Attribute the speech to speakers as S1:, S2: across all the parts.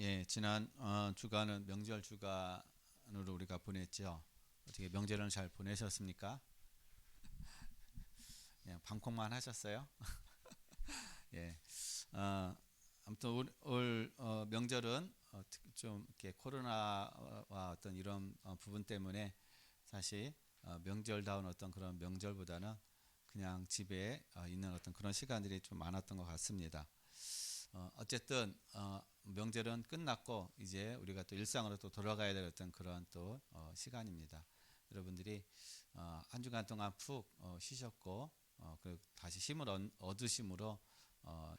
S1: 예, 지난 주간은 명절 주간으로 우리가 보냈죠. 어떻게 명절은 잘 보내셨습니까? 그냥 방콕만 하셨어요? 예, 어, 아무튼 올 명절은 좀 이렇게 코로나와 어떤 이런 부분 때문에 사실 명절다운 어떤 그런 명절보다는 그냥 집에 있는 어떤 그런 시간들이 좀 많았던 것 같습니다. 어쨌든 명절은 끝났고 이제 우리가 또 일상으로 또 돌아가야 될 어떤 그런 또 시간입니다. 여러분들이 한 주간 동안 푹 쉬셨고 그리고 다시 힘을 얻으심으로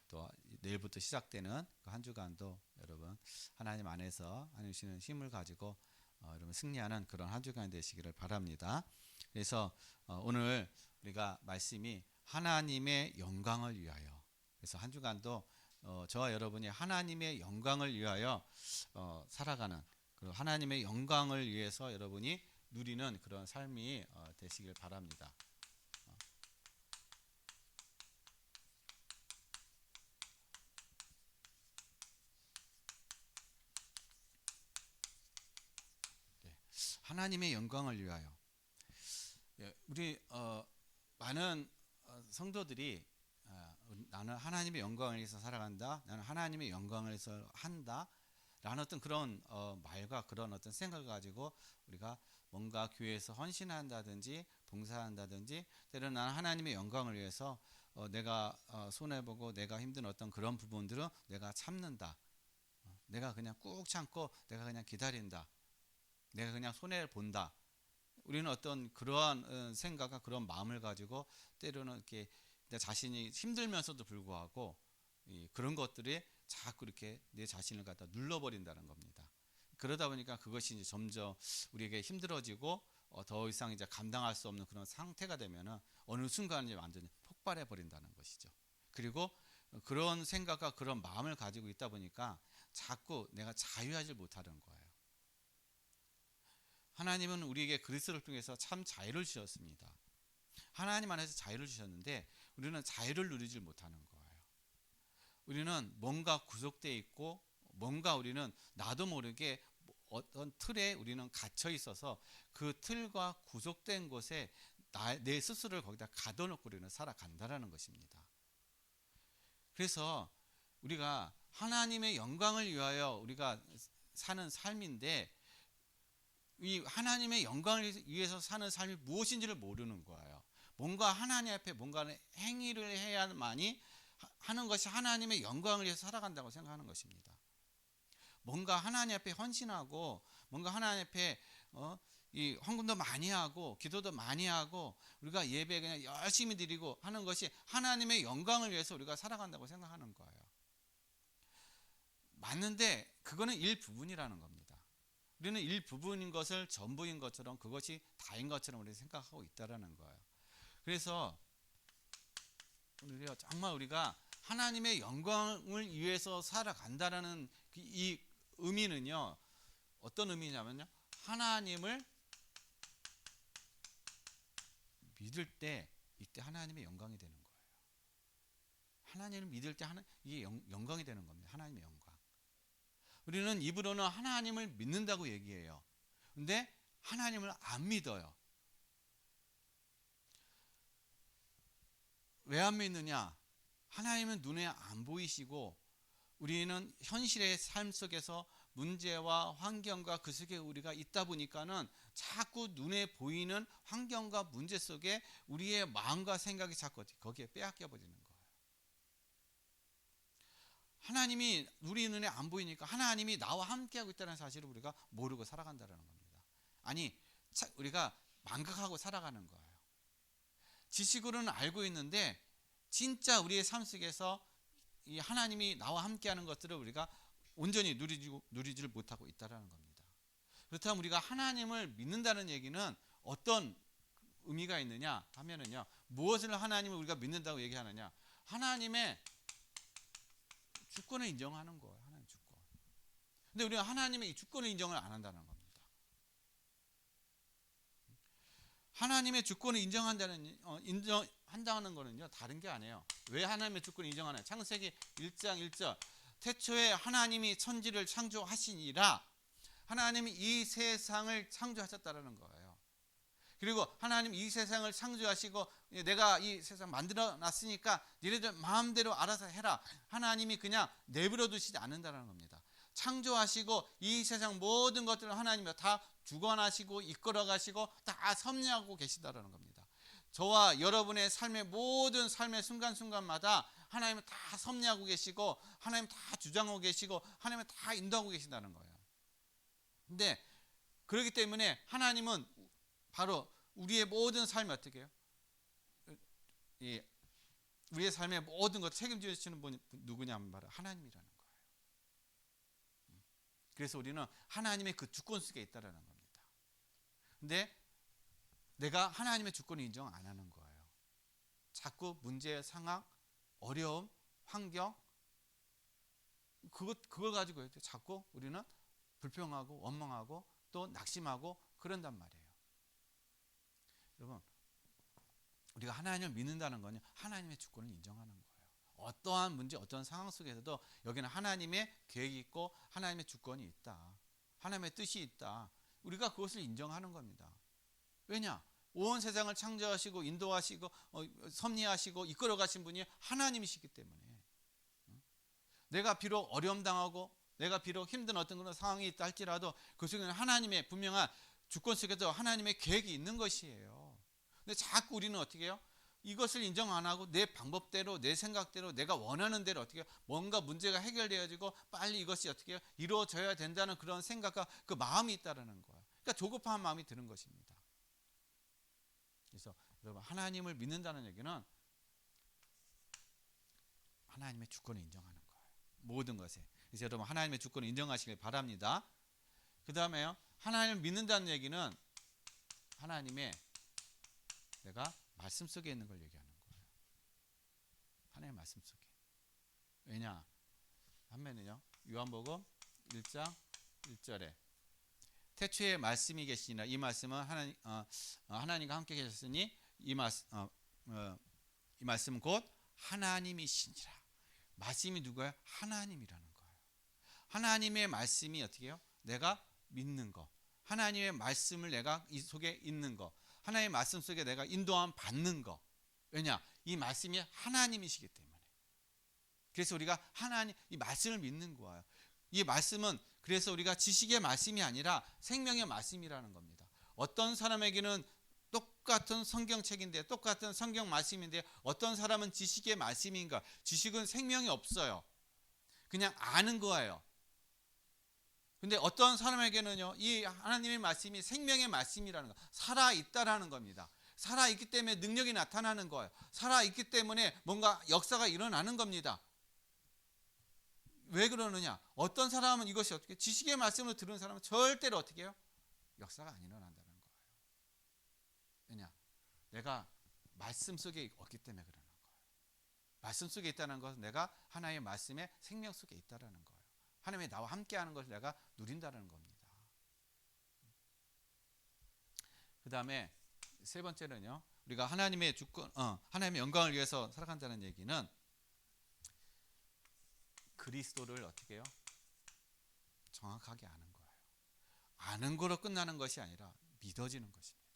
S1: 또 내일부터 시작되는 그 한 주간도 여러분 하나님 안에서 하나님 주시는 힘을 가지고 여러분 승리하는 그런 한 주간 되시기를 바랍니다. 그래서 오늘 우리가 말씀이 하나님의 영광을 위하여, 그래서 한 주간도 저와 여러분이 하나님의 영광을 위하여 살아가는, 그리고 하나님의 영광을 위해서 여러분이 누리는 그런 삶이 되시길 바랍니다. 네. 하나님의 영광을 위하여. 예, 우리 많은 성도들이 나는 하나님의 영광을 위해서 살아간다, 나는 하나님의 영광을 위해서 한다 라는 어떤 그런 말과 그런 어떤 생각을 가지고 우리가 뭔가 교회에서 헌신한다든지 봉사한다든지, 때로는 나는 하나님의 영광을 위해서 내가 손해보고 내가 힘든 어떤 그런 부분들은 내가 참는다, 내가 그냥 꾹 참고 내가 그냥 기다린다, 내가 그냥 손해를 본다. 우리는 어떤 그러한 생각과 그런 마음을 가지고 때로는 이렇게 내 자신이 힘들면서도 불구하고 그런 것들이 자꾸 이렇게 내 자신을 갖다 눌러버린다는 겁니다. 그러다 보니까 그것이 이제 점점 우리에게 힘들어지고 더 이상 이제 감당할 수 없는 그런 상태가 되면은 어느 순간 이제 완전히 폭발해 버린다는 것이죠. 그리고 그런 생각과 그런 마음을 가지고 있다 보니까 자꾸 내가 자유하지 못하는 거예요. 하나님은 우리에게 그리스도를 통해서 참 자유를 주셨습니다. 하나님 안에서 자유를 주셨는데 우리는 자유를 누리지 못하는 거예요. 우리는 뭔가 구속되어 있고 뭔가 우리는 나도 모르게 어떤 틀에 우리는 갇혀 있어서 그 틀과 구속된 곳에 내 스스로를 거기다 가둬놓고 우리는 살아간다라는 것입니다. 그래서 우리가 하나님의 영광을 위하여 우리가 사는 삶인데, 이 하나님의 영광을 위해서 사는 삶이 무엇인지를 모르는 거예요. 뭔가 하나님 앞에 뭔가를 행위를 해야만이 하는 것이 하나님의 영광을 위해서 살아간다고 생각하는 것입니다. 뭔가 하나님 앞에 헌신하고 뭔가 하나님 앞에 이 헌금도 많이 하고 기도도 많이 하고 우리가 예배 그냥 열심히 드리고 하는 것이 하나님의 영광을 위해서 우리가 살아간다고 생각하는 거예요. 맞는데 그거는 일부분이라는 겁니다. 우리는 일부분인 것을 전부인 것처럼, 그것이 다인 것처럼 우리 생각하고 있다라는 거예요. 그래서 오늘요 정말 우리가 하나님의 영광을 위해서 살아간다라는 이 의미는요 어떤 의미냐면요, 하나님을 믿을 때 이때 하나님의 영광이 되는 거예요. 하나님을 믿을 때 이게 영광이 되는 겁니다. 하나님의 영광. 우리는 입으로는 하나님을 믿는다고 얘기해요. 근데 하나님을 안 믿어요. 왜 안 믿느냐? 하나님은 눈에 안 보이시고 우리는 현실의 삶 속에서 문제와 환경과 그 속에 우리가 있다 보니까는 자꾸 눈에 보이는 환경과 문제 속에 우리의 마음과 생각이 자꾸 거기에 빼앗겨 버리는 거예요. 하나님이 우리 눈에 안 보이니까 하나님이 나와 함께하고 있다는 사실을 우리가 모르고 살아간다는 겁니다. 아니, 우리가 망각하고 살아가는 거예요. 지식으로는 알고 있는데 진짜 우리의 삶 속에서 이 하나님이 나와 함께하는 것들을 우리가 온전히 누리지를 못하고 있다는 겁니다. 그렇다면 우리가 하나님을 믿는다는 얘기는 어떤 의미가 있느냐 하면은요, 무엇을 하나님을 우리가 믿는다고 얘기하느냐, 하나님의 주권을 인정하는 거예요. 하나님 주권. 근데 우리가 하나님의 이 주권을 인정을 안 한다는 겁니다. 하나님의 주권을 인정한다는 거는요 다른 게 아니에요. 왜 하나님의 주권을 인정하나요? 창세기 1장 1절 태초에 하나님이 천지를 창조하시니라. 하나님이 이 세상을 창조하셨다라는 거예요. 그리고 하나님 이 세상을 창조하시고 내가 이 세상 만들어 놨으니까 너희들 마음대로 알아서 해라. 하나님이 그냥 내버려 두시지 않는다는 겁니다. 창조하시고 이 세상 모든 것들을 하나님이 다 주관하시고 이끌어 가시고 다 섭리하고 계시다라는 겁니다. 저와 여러분의 삶의 모든 삶의 순간순간마다 하나님은 다 섭리하고 계시고 하나님 다 주장하고 계시고 하나님은 다 인도하고 계신다는 거예요. 근데 그렇기 때문에 하나님은 바로 우리의 모든 삶이 어떻게 해요? 우리의 삶의 모든 것 책임지시는 분이 누구냐면 바로 하나님이라는 거예요. 그래서 우리는 하나님의 그 주권 속에 있다라는 겁니다. 근데 내가 하나님의 주권을 인정 안 하는 거예요. 자꾸 문제, 상황, 어려움, 환경 그걸 가지고 자꾸 우리는 불평하고 원망하고 또 낙심하고 그런단 말이에요. 여러분, 우리가 하나님을 믿는다는 건 하나님의 주권을 인정하는 거예요. 어떠한 문제, 어떠한 상황 속에서도 여기는 하나님의 계획이 있고 하나님의 주권이 있다. 하나님의 뜻이 있다. 우리가 그것을 인정하는 겁니다. 왜냐? 온 세상을 창조하시고 인도하시고 섭리하시고 이끌어 가신 분이 하나님이시기 때문에 내가 비록 어려움 당하고 내가 비록 힘든 어떤 그런 상황이 있다 할지라도 그 속에는 하나님의 분명한 주권 속에서 하나님의 계획이 있는 것이에요. 근데 자꾸 우리는 어떻게 해요? 이것을 인정 안 하고 내 방법대로 내 생각대로 내가 원하는 대로 어떻게 해요? 뭔가 문제가 해결되어지고 빨리 이것이 어떻게 해요? 이루어져야 된다는 그런 생각과 그 마음이 있다라는 거예요. 그러니까 조급한 마음이 드는 것입니다. 그래서 여러분, 하나님을 믿는다는 얘기는 하나님의 주권을 인정하는 거예요. 모든 것에. 그래서 여러분, 하나님의 주권을 인정하시길 바랍니다. 그 다음에요, 하나님을 믿는다는 얘기는 하나님의 내가 말씀 속에 있는 걸 얘기하는 거예요. 하나님의 말씀 속에. 왜냐? 한면은요, 요한복음 1장 1절에 태초에 말씀이 계시니라. 이 말씀은 하나님과 함께 계셨으니 이 말씀은 곧 하나님이시니라. 말씀이 누구예요? 하나님이라는 거예요. 하나님의 말씀이 어떻게 해요? 내가 믿는 거. 하나님의 말씀을 내가 이 속에 있는 거. 하나님의 말씀 속에 내가 인도함 받는 거. 왜냐? 이 말씀이 하나님이시기 때문에. 그래서 우리가 하나님 이 말씀을 믿는 거예요. 이 말씀은 그래서 우리가 지식의 말씀이 아니라 생명의 말씀이라는 겁니다. 어떤 사람에게는 똑같은 성경책인데 똑같은 성경 말씀인데 어떤 사람은 지식의 말씀인가? 지식은 생명이 없어요. 그냥 아는 거예요. 근데 어떤 사람에게는요, 이 하나님의 말씀이 생명의 말씀이라는 거, 살아있다라는 겁니다. 살아있기 때문에 능력이 나타나는 거예요. 살아있기 때문에 뭔가 역사가 일어나는 겁니다. 왜 그러느냐? 어떤 사람은 이것이 어떻게, 지식의 말씀을 들은 사람은 절대로 어떻게 해요? 역사가 안 일어난다는 거예요. 왜냐? 내가 말씀 속에 없기 때문에 그러는 거예요. 말씀 속에 있다는 것은 내가 하나님의 말씀의 생명 속에 있다는 거예요. 하나님이 나와 함께하는 것을 내가 누린다는 겁니다. 그 다음에 세 번째는요, 우리가 하나님의 주권, 하나님의 영광을 위해서 살아간다는 얘기는 그리스도를 어떻게 해요? 정확하게 아는 거예요. 아는 거로 끝나는 것이 아니라 믿어지는 것입니다.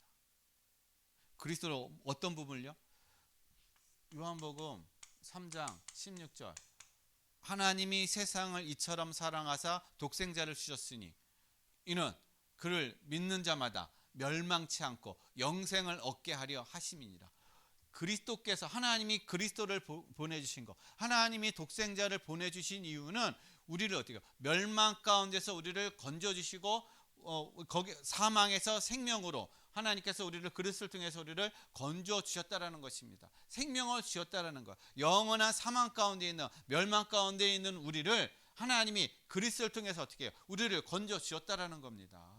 S1: 그리스도로 어떤 부분을요? 요한복음 3장 16절 하나님이 세상을 이처럼 사랑하사 독생자를 주셨으니 이는 그를 믿는 자마다 멸망치 않고 영생을 얻게 하려 하심이니라. 그리스도께서 하나님이 그리스도를 보내주신 것, 하나님이 독생자를 보내주신 이유는 우리를 어떻게 멸망 가운데서 우리를 건져주시고 거기 사망에서 생명으로 하나님께서 우리를 그리스도를 통해서 우리를 건져 주셨다라는 것입니다. 생명을 주셨다라는 것. 영원한 사망 가운데 있는 멸망 가운데 있는 우리를 하나님이 그리스도를 통해서 어떻게 해요? 우리를 건져 주셨다라는 겁니다.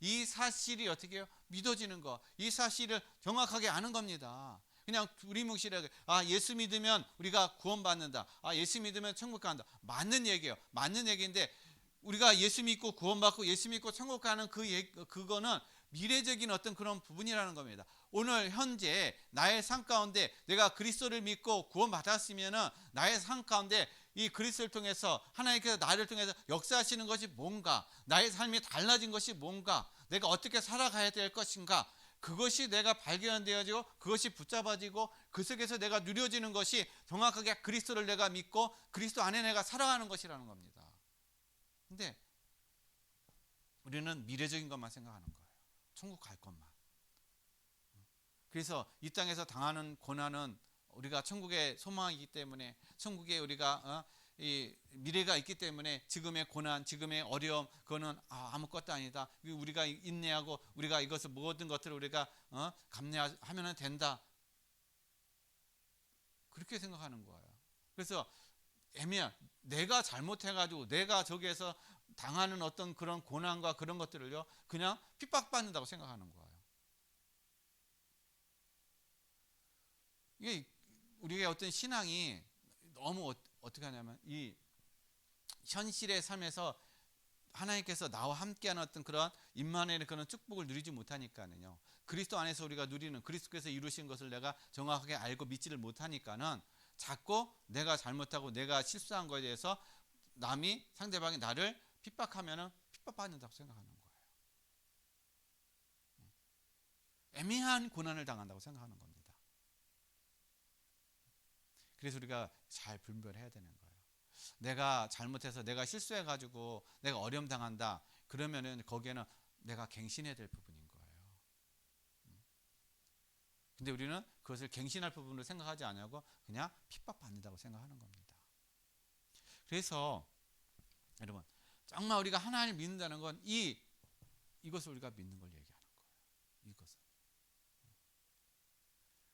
S1: 이 사실이 어떻게 해요? 믿어지는 거. 이 사실을 정확하게 아는 겁니다. 그냥 두리뭉실하게 예수 믿으면 우리가 구원받는다. 예수 믿으면 천국 간다. 맞는 얘기예요. 맞는 얘기인데 우리가 예수 믿고 구원받고 예수 믿고 천국 가는 그거는 미래적인 어떤 그런 부분이라는 겁니다. 오늘 현재 나의 삶 가운데 내가 그리스도를 믿고 구원받았으면 나의 삶 가운데 이 그리스도를 통해서 하나님께서 나를 통해서 역사하시는 것이 뭔가, 나의 삶이 달라진 것이 뭔가, 내가 어떻게 살아가야 될 것인가, 그것이 내가 발견되어지고 그것이 붙잡아지고 그 속에서 내가 누려지는 것이 정확하게 그리스도를 내가 믿고 그리스도 안에 내가 살아가는 것이라는 겁니다. 근데 우리는 미래적인 것만 생각하는 거예요. 천국 갈 것만. 그래서 이 땅에서 당하는 고난은 우리가 천국의 소망이기 때문에, 천국에 우리가 이 미래가 있기 때문에 지금의 고난, 지금의 어려움, 그거는 아무것도 아니다. 우리가 인내하고 우리가 이것을 모든 것들을 우리가 감내하면 된다. 그렇게 생각하는 거예요. 그래서 내가 잘못해가지고 내가 저기에서 당하는 어떤 그런 고난과 그런 것들을요 그냥 핍박받는다고 생각하는 거예요. 이게 우리의 어떤 신앙이 너무 어떻게 하냐면 이 현실의 삶에서 하나님께서 나와 함께하는 어떤 그런 임마누엘의 그런 축복을 누리지 못하니까는요, 그리스도 안에서 우리가 누리는 그리스도께서 이루신 것을 내가 정확하게 알고 믿지를 못하니까는 자꾸 내가 잘못하고 내가 실수한 것에 대해서 상대방이 나를 핍박하면은 핍박받는다고 생각하는 거예요. 애매한 고난을 당한다고 생각하는 겁니다. 그래서 우리가 잘 분별해야 되는 거예요. 내가 잘못해서 내가 실수해가지고 내가 어려움 당한다. 그러면은 거기에는 내가 갱신해야 될 부분인 거예요. 근데 우리는 그것을 갱신할 부분으로 생각하지 않고 그냥 핍박받는다고 생각하는 겁니다. 그래서 여러분, 정말 우리가 하나님을 믿는다는 건 이것을 우리가 믿는 걸 얘기하는 거예요. 이것을.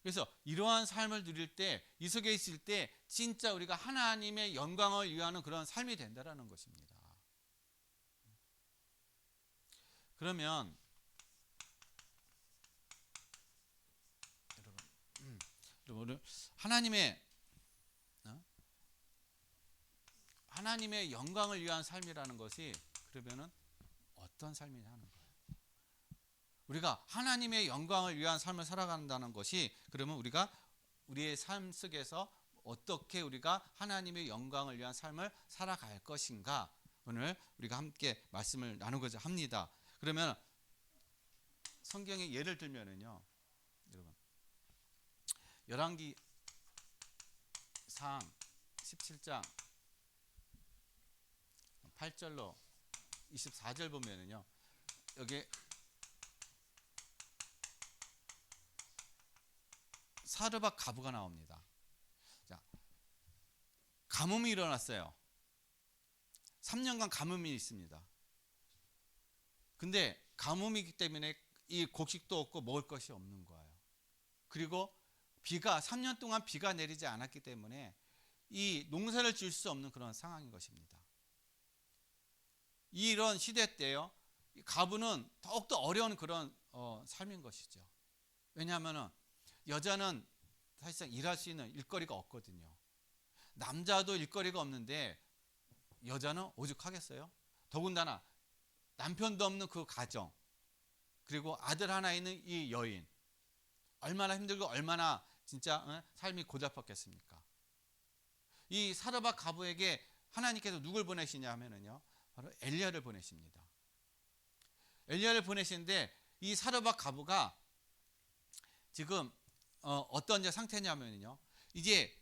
S1: 그래서 이러한 삶을 누릴 때, 이 속에 있을 때 진짜 우리가 하나님의 영광을 위하는 그런 삶이 된다라는 것입니다. 그러면 여러분, 하나님의 영광을 위한 삶이라는 것이 그러면은 어떤 삶이냐 하는 거예요. 우리가 하나님의 영광을 위한 삶을 살아간다는 것이 그러면 우리가 우리의 삶 속에서 어떻게 우리가 하나님의 영광을 위한 삶을 살아갈 것인가, 오늘 우리가 함께 말씀을 나누고자 합니다. 그러면 성경의 예를 들면은요, 여러분, 열왕기상 17장 8절로 24절 보면은요, 여기 사르밧 가부가 나옵니다. 자, 가뭄이 일어났어요. 3년간 가뭄이 있습니다. 근데 가뭄이기 때문에 이 곡식도 없고 먹을 것이 없는 거예요. 그리고 3년 동안 비가 내리지 않았기 때문에 이 농사를 지을 수 없는 그런 상황인 것입니다. 이런 시대 때요, 가부는 더욱더 어려운 그런 삶인 것이죠. 왜냐하면 여자는 사실상 일할 수 있는 일거리가 없거든요. 남자도 일거리가 없는데 여자는 오죽하겠어요? 더군다나 남편도 없는 그 가정, 그리고 아들 하나 있는 이 여인, 얼마나 힘들고 얼마나 진짜 삶이 고달팠겠습니까? 이 사르밧 가부에게 하나님께서 누굴 보내시냐 하면은요, 바로 엘리야를 보내십니다. 엘리야를 보내시는데 이 사르밧 가부가 지금 어떤 상태냐면요, 이제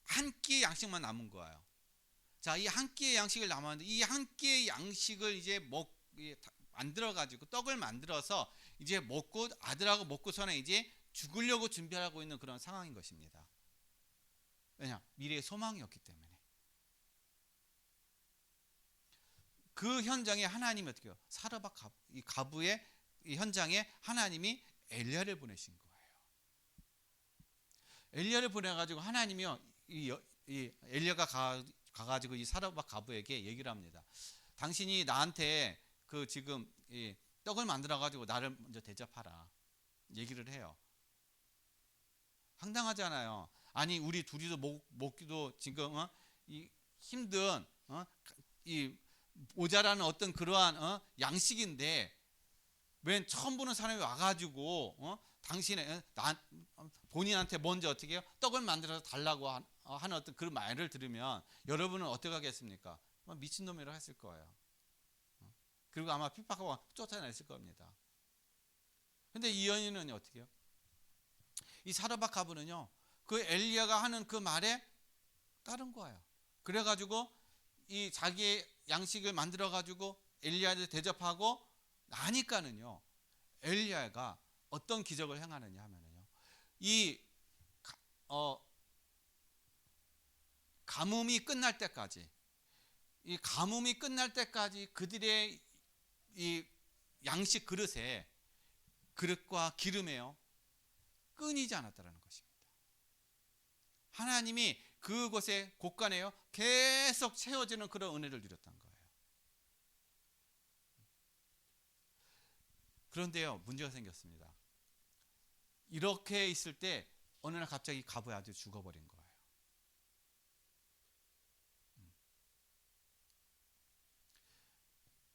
S1: 한 끼의 양식만 남은 거예요. 자, 이 한 끼의 양식을 남았는데 이 한 끼의 양식을 이제 만들어 가지고 떡을 만들어서 이제 먹고 아들하고 먹고서는 이제 죽으려고 준비하고 있는 그런 상황인 것입니다. 왜냐? 미래의 소망이 없기 때문에. 그 현장에 하나님이 어떻게 해요? 사르밧 이 가부의 이 현장에 하나님이 엘리야를 보내신 거예요. 엘리야를 보내가지고 하나님이요, 이 엘리야가 가가지고 이 사르밧 가부에게 얘기를 합니다. 당신이 나한테 그 지금 이 떡을 만들어가지고 나를 먼저 대접하라. 얘기를 해요. 황당하잖아요. 아니, 우리 둘이서 먹기도 지금 이 힘든 이 모자라는 어떤 그러한 양식인데 웬 처음 보는 사람이 와가지고 본인한테 먼저 어떻게 해요? 떡을 만들어서 달라고 하는 어떤 그런 말을 들으면 여러분은 어떻게 하겠습니까? 미친놈이라고 했을 거예요. 그리고 아마 핍박하고 쫓아냈을 겁니다. 근데 이 여인은 어떻게 해요? 이 사르밧 가브는요, 그 엘리야가 하는 그 말에 따른 거예요. 그래가지고 이 자기의 양식을 만들어가지고 엘리야를 대접하고 나니까는요, 엘리야가 어떤 기적을 행하느냐 하면은요, 이 가뭄이 끝날 때까지, 이 가뭄이 끝날 때까지 그들의 이 양식 그릇에, 그릇과 기름에요, 끊이지 않았다라는 것입니다. 하나님이 그곳에 곳간에요, 계속 채워지는 그런 은혜를 누렸던 거예요. 그런데요, 문제가 생겼습니다. 이렇게 있을 때 어느 날 갑자기 가부의 아들이 죽어버린 거예요.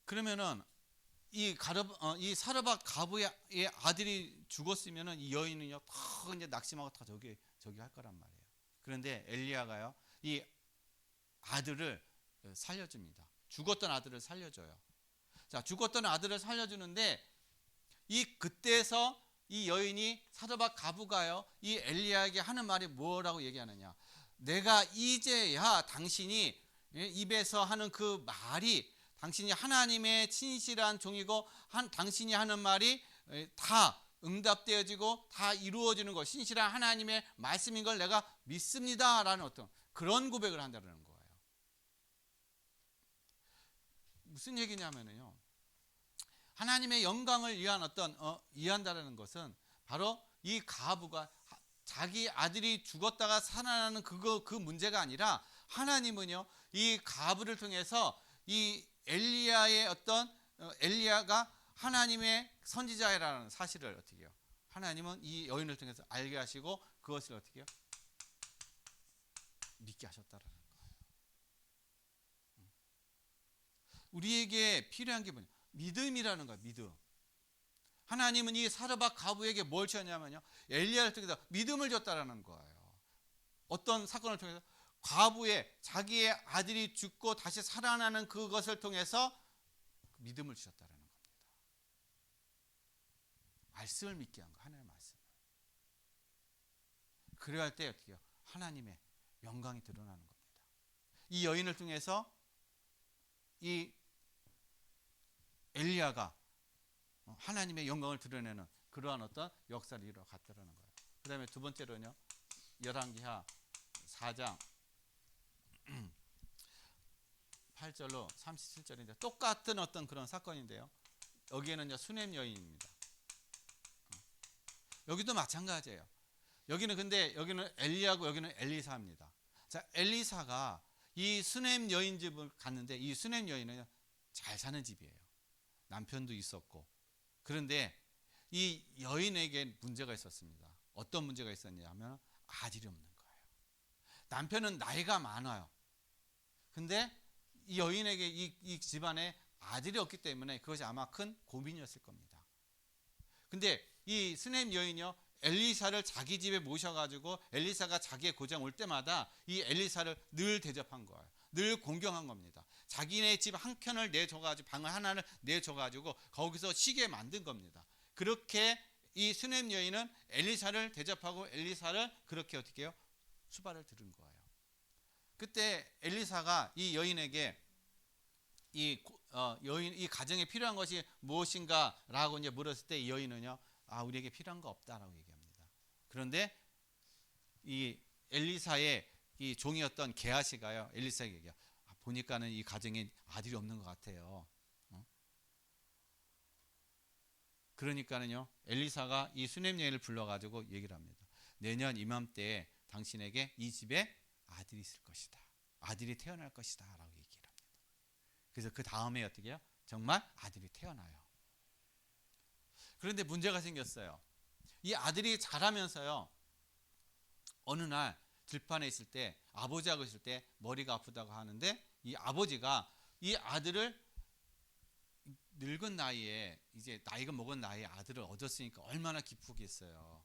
S1: 그러면은 이 사르밧 가부의 아들이 죽었으면은 이 여인은요, 더 이제 낙심하고 다 저기 할 거란 말이에요. 그런데 엘리야가요, 이 아들을 살려줍니다. 죽었던 아들을 살려줘요. 자, 죽었던 아들을 살려주는데 그때서 이 여인이 사르밧 가부가요, 이 엘리야에게 하는 말이 뭐라고 얘기하느냐? 내가 이제야 당신이 입에서 하는 그 말이, 당신이 하나님의 진실한 종이고 당신이 하는 말이 다 응답되어지고 다 이루어지는 것, 신실한 하나님의 말씀인 걸 내가 믿습니다라는 어떤 그런 고백을 한다는 거예요. 무슨 얘기냐면요, 하나님의 영광을 위한 이해한다는 것은 바로 이 가부가 자기 아들이 죽었다가 살아나는 그 문제가 아니라, 하나님은요, 이 가부를 통해서 이 엘리야의 엘리야가 하나님의 선지자라는 사실을 어떻게 해요? 하나님은 이 여인을 통해서 알게 하시고 그것을 어떻게 해요? 믿게 하셨다라는 거예요. 우리에게 필요한 게 뭐냐? 믿음이라는 거예요. 믿음. 하나님은 이 사르밧 가부에게 뭘 주었냐면요, 엘리야를 통해서 믿음을 줬다라는 거예요. 어떤 사건을 통해서? 과부의 자기의 아들이 죽고 다시 살아나는 그것을 통해서 믿음을 주셨다라는 겁니다. 말씀을 믿게 한 거, 하나님의 말씀을. 그래야 할 때 어떻게 해요? 하나님의 영광이 드러나는 겁니다. 이 여인을 통해서 이 엘리야가 하나님의 영광을 드러내는 그러한 어떤 역사를 이뤄갔다라는 거예요. 그 다음에 두 번째로는요, 열왕기하 4장 8절로 37절인데 똑같은 어떤 그런 사건인데요, 여기에는요, 수넴 여인입니다. 여기도 마찬가지예요. 여기는 엘리야고 여기는 엘리사입니다. 자, 엘리사가 이 수넴 여인 집을 갔는데, 이 수넴 여인은 잘 사는 집이에요. 남편도 있었고. 그런데 이 여인에게 문제가 있었습니다. 어떤 문제가 있었냐면 아들이 없는 거예요. 남편은 나이가 많아요. 근데 이 여인에게 이 집안에 아들이 없기 때문에 그것이 아마 큰 고민이었을 겁니다. 근데 이 수넴 여인이요, 엘리사를 자기 집에 모셔가지고 엘리사가 자기의 고장 올 때마다 이 엘리사를 늘 대접한 거예요. 늘 공경한 겁니다. 자기네 집 한 켠을 내줘가지고, 방을 하나를 내줘가지고 거기서 쉬게 만든 겁니다. 그렇게 이 수넴 여인은 엘리사를 대접하고 엘리사를 그렇게 어떻게 해요? 수발을 들은 거예요. 그때 엘리사가 이 여인에게 이 가정에 필요한 것이 무엇인가라고 이제 물었을 때 이 여인은요, 우리에게 필요한 거 없다라고 얘기합니다. 그런데 이 엘리사의 이 종이었던 게하시가요, 엘리사에게 얘기해요. 보니까는 이 가정에 아들이 없는 것 같아요. 그러니까는요, 엘리사가 이 수넴 여인을 불러가지고 얘기를 합니다. 내년 이맘때에 당신에게 이 집에 아들이 있을 것이다. 아들이 태어날 것이다. 라고 얘기를 합니다. 그래서 그 다음에 어떻게 해요? 정말 아들이 태어나요. 그런데 문제가 생겼어요. 이 아들이 자라면서요, 어느 날 들판에 있을 때, 아버지하고 있을 때 머리가 아프다고 하는데, 이 아버지가 이 아들을 늙은 나이에, 이제 나이가 먹은 나이에 아들을 얻었으니까 얼마나 기쁘겠어요.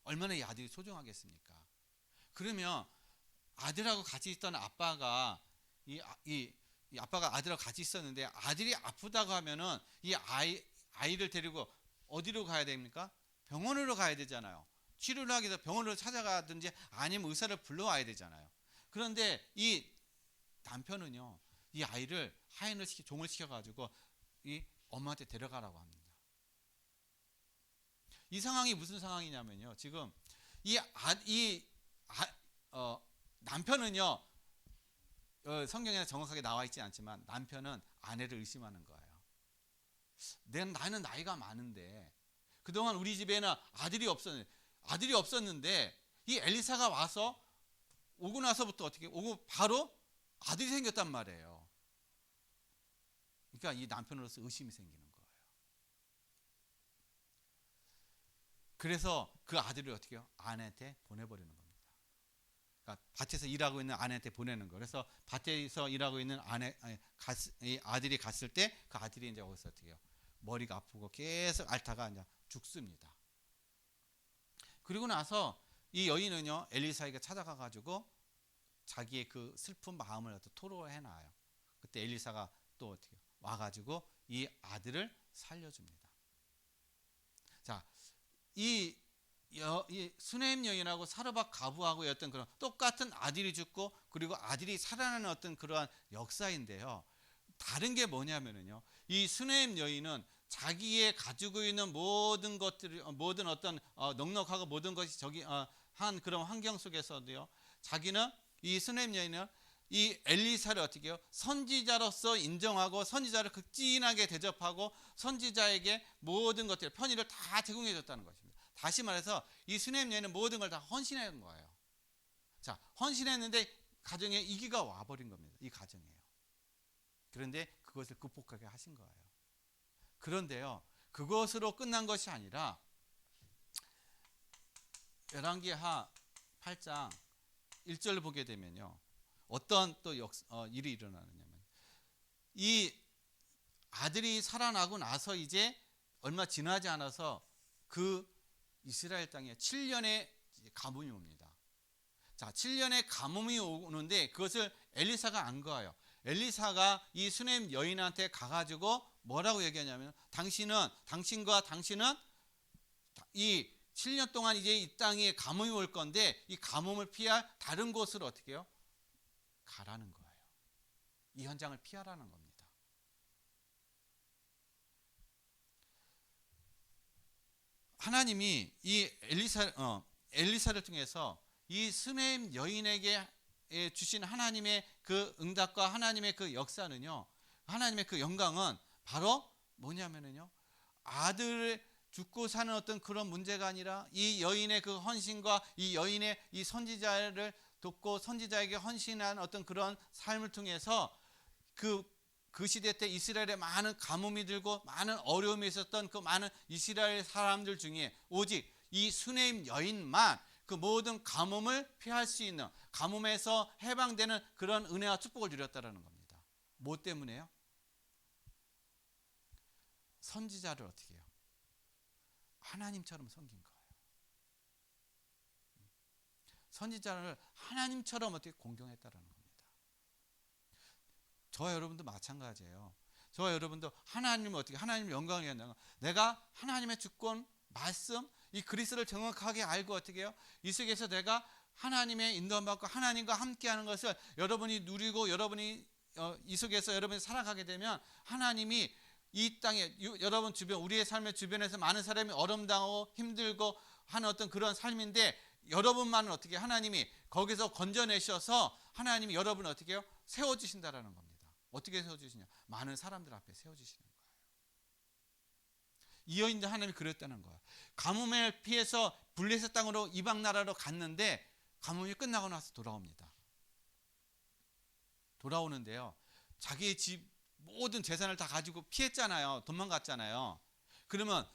S1: 얼마나 이 아들이 소중하겠습니까? 그러면 아들하고 같이 있던 아빠가 이 아빠가 아들하고 같이 있었는데 아들이 아프다고 하면은 이 아이를 데리고 어디로 가야 됩니까? 병원으로 가야 되잖아요. 치료를 하기 위해서 병원으로 찾아가든지 아니면 의사를 불러와야 되잖아요. 그런데 이 남편은요, 이 아이를 하인을 종을 시켜가지고 이 엄마한테 데려가라고 합니다. 이 상황이 무슨 상황이냐면요, 지금 남편은요, 성경에 정확하게 나와 있지 않지만 남편은 아내를 의심하는 거예요. 나는 나이가 많은데 그동안 우리 집에는 아들이 없었는데 이 엘리사가 와서 오고 나서부터 어떻게 오고 바로 아들이 생겼단 말이에요. 그러니까 이 남편으로서 의심이 생기는 거예요. 그래서 그 아들을 어떻게 해요? 아내한테 보내버리는 겁니다. 그러니까 밭에서 일하고 있는 아내한테 보내는 거. 그래서 밭에서 일하고 있는 아들이 갔을 때 그 아들이 이제 거기서 어떻게 해요? 머리가 아프고 계속 앓다가 이제 죽습니다. 그리고 나서 이 여인은요, 엘리사에게 찾아가 가지고 자기의 그 슬픈 마음을 토로해 놔요. 그때 엘리사가 또 어떻게 와가지고 이 아들을 살려줍니다. 자, 이 수네임 여인하고 사르밧 가부하고의 어떤 그런 똑같은 아들이 죽고 그리고 아들이 살아나는 어떤 그러한 역사인데요. 다른 게 뭐냐면은요, 이 수네임 여인은 자기의 가지고 있는 모든 것들, 모든 어떤 넉넉하고 모든 것이 한 그런 환경 속에서도요, 자기는 이 수네임 여인은 이 엘리사를 어떻게 해요? 선지자로서 인정하고 선지자를 극진하게 대접하고 선지자에게 모든 것들, 편의를 다 제공해 줬다는 것입니다. 다시 말해서 이 수네임 여인은 모든 걸 다 헌신한 거예요. 자, 헌신했는데 가정에 위기가 와버린 겁니다. 이 가정에요. 그런데 그것을 극복하게 하신 거예요. 그런데요, 그것으로 끝난 것이 아니라 열왕기하 8장 1절을 보게 되면요, 어떤 또 일이 일어나느냐면, 이 아들이 살아나고 나서 이제 얼마 지나지 않아서 그 이스라엘 땅에 7년의 가뭄이 옵니다. 자, 7년의 가뭄이 오는데 그것을 엘리사가 안 거예요. 엘리사가 이 수네임 여인한테 가가지고 뭐라고 얘기하냐면, 당신과 당신은 이 7년 동안 이제 이 땅에 가뭄이 올 건데 이 가뭄을 피할 다른 곳으로 어떻게 해요? 가라는 거예요. 이 현장을 피하라는 겁니다. 하나님이 이 엘리사를 통해서 이 수네임 여인에게 주신 하나님의 그 응답과 하나님의 그 역사는요, 하나님의 그 영광은 바로 뭐냐면은요, 아들을 죽고 사는 어떤 그런 문제가 아니라 이 여인의 그 헌신과 이 여인의 이 선지자를 돕고 선지자에게 헌신한 어떤 그런 삶을 통해서 그 시대 때 이스라엘에 많은 가뭄이 들고 많은 어려움이 있었던 그 많은 이스라엘 사람들 중에 오직 이 수네임 여인만 그 모든 가뭄을 피할 수 있는, 가뭄에서 해방되는 그런 은혜와 축복을 누렸다는 겁니다. 뭐 때문에요? 선지자를 어떻게 해요? 하나님처럼 섬긴 거예요. 선지자를 하나님처럼 어떻게 공경했다는 겁니다. 저와 여러분도 마찬가지예요. 저와 여러분도 하나님을 어떻게, 하나님의 영광을 위한, 내가 하나님의 주권, 말씀, 이 그리스도를 정확하게 알고 어떻게 해요? 이 속에서 내가 하나님의 인도받고 하나님과 함께하는 것을 여러분이 누리고 여러분이 이 속에서 여러분이 살아가게 되면 하나님이 이 땅에 여러분 주변, 우리의 삶의 주변에서 많은 사람이 어려움당하고 힘들고 하는 어떤 그런 삶인데, 여러분만은 어떻게 하나님이 거기서 건져내셔서 하나님이 여러분을 어떻게 해요? 세워주신다라는 겁니다. 어떻게 세워주시냐? 많은 사람들 앞에 세워주시는 거예요. 이 여인도 하나님이 그랬다는 거예요. 가뭄을 피해서 블레셋 땅으로 이방 나라로 갔는데 가뭄이 끝나고 나서 돌아옵니다. 돌아오는데요, 자기의 집 모든 재산을 다 가지고 피했잖아요. 도망갔잖아요. 그러면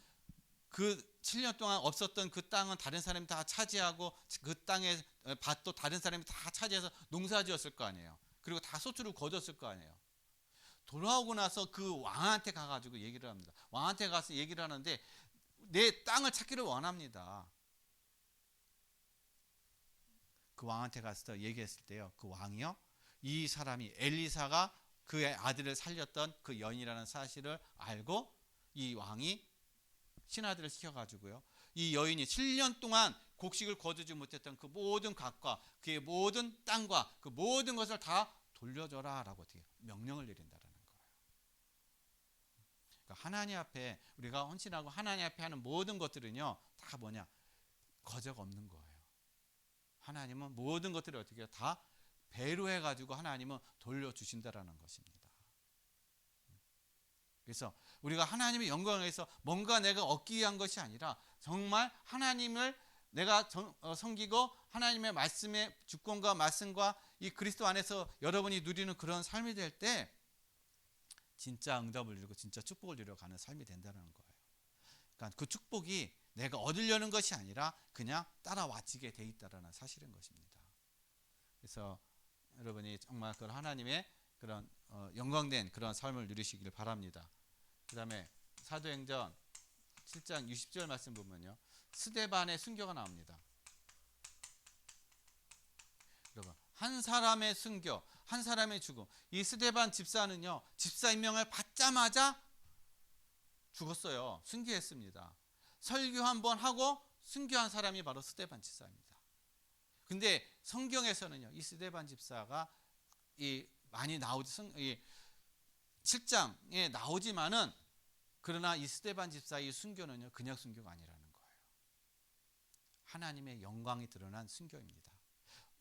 S1: 그 7년 동안 없었던 그 땅은 다른 사람이 다 차지하고 그 땅의 밭도 다른 사람이 다 차지해서 농사지었을 거 아니에요. 그리고 다 소출을 거뒀을 거 아니에요. 돌아오고 나서 그 왕한테 가가지고 얘기를 합니다. 왕한테 가서 얘기를 하는데 내 땅을 찾기를 원합니다. 그 왕한테 가서 얘기했을 때요, 그 왕이요, 이 사람이 엘리사가 그의 아들을 살렸던 그 여인이라는 사실을 알고 이 왕이 신하들을 시켜가지고요, 이 여인이 7년 동안 곡식을 거두지 못했던 그 모든 값과 그의 모든 땅과 그 모든 것을 다 돌려줘라 라고 어떻게 명령을 내린다라는 거예요. 그러니까 하나님 앞에 우리가 헌신하고 하나님 앞에 하는 모든 것들은요, 다 뭐냐, 거적 없는 거예요. 하나님은 모든 것들을 어떻게 해요? 다 배려해 가지고 하나님은 돌려주신다라는 것입니다. 그래서 우리가 하나님의 영광을 위해서 뭔가 내가 얻기 위한 것이 아니라 정말 하나님을 내가 섬기고 하나님의 말씀의 주권과 말씀과 이 그리스도 안에서 여러분이 누리는 그런 삶이 될 때 진짜 응답을 누리고 진짜 축복을 누려가는 삶이 된다는 거예요. 그러니까 그 축복이 내가 얻으려는 것이 아니라 그냥 따라와지게 돼 있다는 사실인 것입니다. 그래서 여러분이 정말 그 하나님의 그런 영광된 그런 삶을 누리시길 바랍니다. 그 다음에 사도행전 7장 60절 말씀 보면요, 스데반의 순교가 나옵니다. 여러분, 한 사람의 순교, 한 사람의 죽음. 이 스데반 집사는요, 집사 임명을 받자마자 죽었어요. 순교했습니다. 설교 한번 하고 순교한 사람이 바로 스데반 집사입니다. 근데 성경에서는요, 이 스데반 집사가 많이 나오지, 7장에 나오지만은, 그러나 이 스데반 집사의 순교는요, 그냥 순교가 아니라는 거예요. 하나님의 영광이 드러난 순교입니다.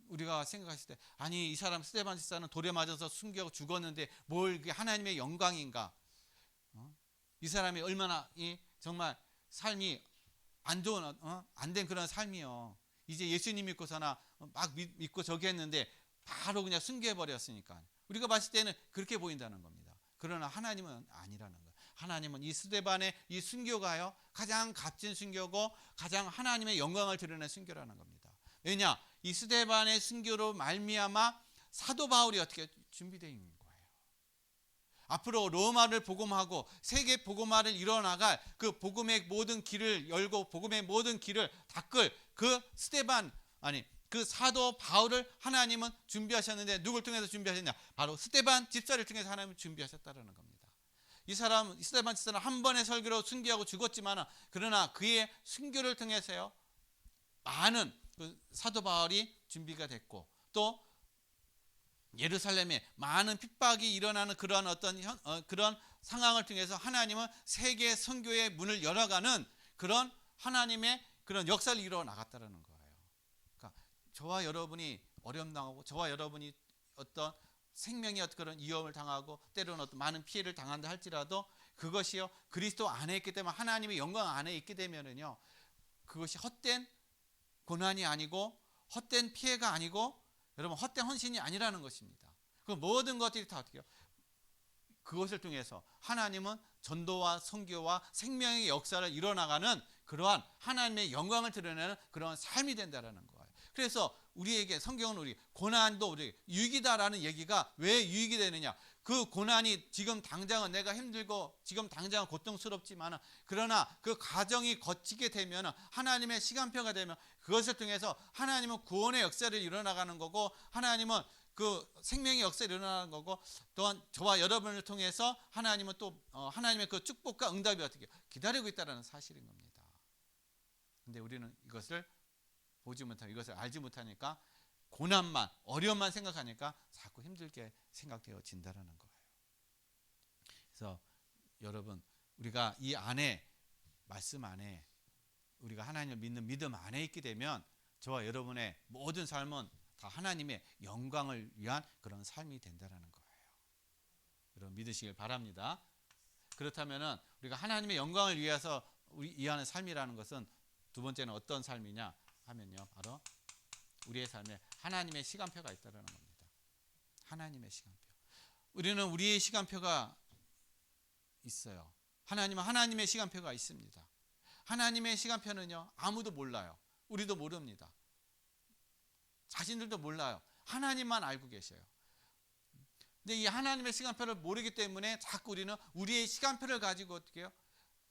S1: 우리가 생각했을 때, 아니 이 사람 스데반 집사는 돌에 맞아서 순교하고 죽었는데 뭘 그게 하나님의 영광인가? 이 사람이 얼마나 정말 삶이 안 좋은, 안 된 그런 삶이요. 이제 예수님 믿고서나 막 믿고 저기 했는데 바로 그냥 순교해버렸으니까 우리가 봤을 때는 그렇게 보인다는 겁니다. 그러나 하나님은 아니라는 거예요. 하나님은 이 스데반의 이 순교가요, 가장 값진 순교고 가장 하나님의 영광을 드러낸 순교라는 겁니다. 왜냐? 이 스데반의 순교로 말미암아 사도 바울이 어떻게 준비되어 있는 거예요. 앞으로 로마를 복음하고 세계 복음화를 이뤄나갈 그 복음의 모든 길을 열고 복음의 모든 길을 닦을 그 스데반, 아니 그 사도 바울을 하나님은 준비하셨는데 누굴 통해서 준비하셨냐? 바로 스데반 집사를 통해서 하나님은 준비하셨다는 겁니다. 이 사람 스데반 집사는 한 번의 설교로 순교하고 죽었지만 그러나 그의 순교를 통해서요, 많은 그 사도 바울이 준비가 됐고, 또 예루살렘에 많은 핍박이 일어나는 그런 그런 상황을 통해서 하나님은 세계 선교의 문을 열어가는 그런 하나님의 그런 역사를 이루어 나갔다는 거예요. 그러니까 저와 여러분이 어려움 당하고 저와 여러분이 어떤 생명의 어떤 그런 위험을 당하고 때로는 어떤 많은 피해를 당한다 할지라도 그것이요, 그리스도 안에 있기 때문에 하나님의 영광 안에 있게 되면은요, 그것이 헛된 고난이 아니고 헛된 피해가 아니고 여러분 헛된 헌신이 아니라는 것입니다. 그 모든 것들이 다 어떻게 해요? 그것을 통해서 하나님은 전도와 선교와 생명의 역사를 이뤄나가는 그러한 하나님의 영광을 드러내는 그런 삶이 된다라는 거예요. 그래서 우리에게 성경은 우리 고난도 우리 유익이다라는 얘기가 왜 유익이 되느냐? 그 고난이 지금 당장은 내가 힘들고 지금 당장은 고통스럽지만 그러나 그 과정이 거치게 되면 하나님의 시간표가 되면 그것을 통해서 하나님은 구원의 역사를 일어나가는 거고 하나님은 그 생명의 역사를 일어나는 거고 또한 저와 여러분을 통해서 하나님은 또 하나님의 그 축복과 응답이 어떻게 기다리고 있다는 사실인 겁니다. 근데 우리는 이것을 보지 못하고 이것을 알지 못하니까 고난만 어려움만 생각하니까 자꾸 힘들게 생각되어진다는 거예요. 그래서 여러분 우리가 이 안에 말씀 안에 우리가 하나님을 믿는 믿음 안에 있게 되면 저와 여러분의 모든 삶은 다 하나님의 영광을 위한 그런 삶이 된다는 거예요. 여러분 믿으시길 바랍니다. 그렇다면 우리가 하나님의 영광을 위해서 이해하는 삶이라는 것은 두 번째는 어떤 삶이냐 하면요, 바로 우리의 삶에 하나님의 시간표가 있다는 겁니다. 하나님의 시간표. 우리는 우리의 시간표가 있어요. 하나님은 하나님의 시간표가 있습니다. 하나님의 시간표는요, 아무도 몰라요. 우리도 모릅니다. 자신들도 몰라요. 하나님만 알고 계셔요. 근데 이 하나님의 시간표를 모르기 때문에 자꾸 우리는 우리의 시간표를 가지고 어떻게 해요?